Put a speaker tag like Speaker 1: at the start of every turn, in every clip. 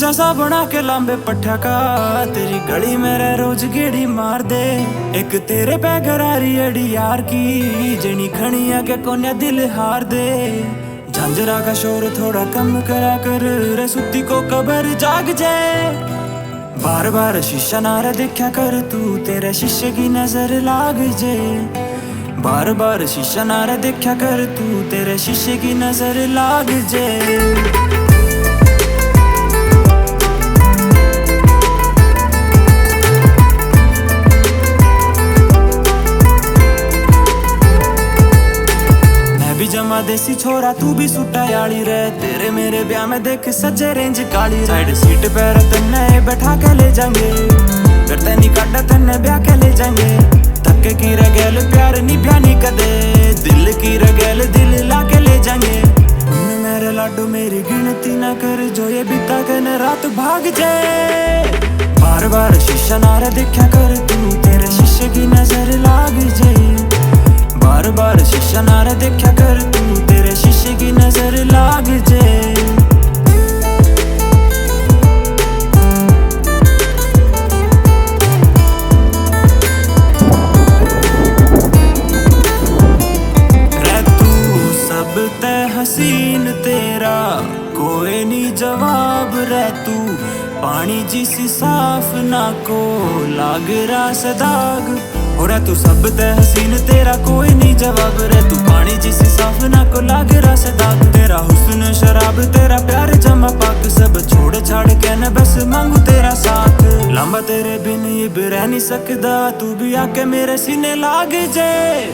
Speaker 1: नशा सा बना के लांबे पट्ठा का तेरी गली मेरे रोज गेड़ी मार दे। एक तेरे पे गरारी अड़ी यार की जनी खड़िया के कोन्या दिल हार दे। झांझरा का शोर थोड़ा कम करा कर रे सुती को कबर जाग जाए। बार बार शीशा नारा देखा कर तू तेरे शीशे की नजर लाग जाए। बार बार शीशा नारा देखा कर तू तेरे शीशे की नजर लाग जाए। मैं भी जमा देसी छोरा तू भी सुट्टा याली रे। तेरे मेरे ब्याह में देख सच्चे रेंज काली। साइड सीट पे तन्ने बैठा के ले जाएंगे फिर तेनी काटा तन्ने ब्याह के ले जाएंगे। धक्के की रगेल प्यार नी ब्यानी कदे दिल की रगेल दिल ला के ले जाएंगे। मेरे लाडू मेरी गिनती ना कर जो ये बीता कर रात भाग जाए। बार बार शीशा नारा देखा कर तू तेरे शीशे की नजर लाग जाए। बार बार शीशा नारा देखा कर तू तेरे शीशे की नजर लाग जाए। हसीन तेरा कोई नहीं जवाब रे तू पानी जिसी साफ ना को लाग रहा सदाग। हो रे तू सब ते हसीन तेरा कोई नहीं जवाब रे तू पानी जिसी साफ ना को लाग रहा सदाग। तेरा हुस्न शराब तेरा प्यार जमा पाक सब छोड़ छाड़ के न बस मांगू तेरा साथ। लंबा तेरे बिन ये भी रह नहीं सकदा तू भी आके मेरे सीने लाग जाए।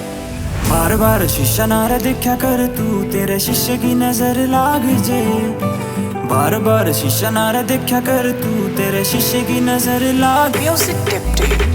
Speaker 1: बार बार शीशा नारा देखा कर तू तेरे शीशे की नजर लाग जाए। बार बार शीशा नारा देखा कर तू तेरे शीशे की नजर लाग।
Speaker 2: Music Diptych।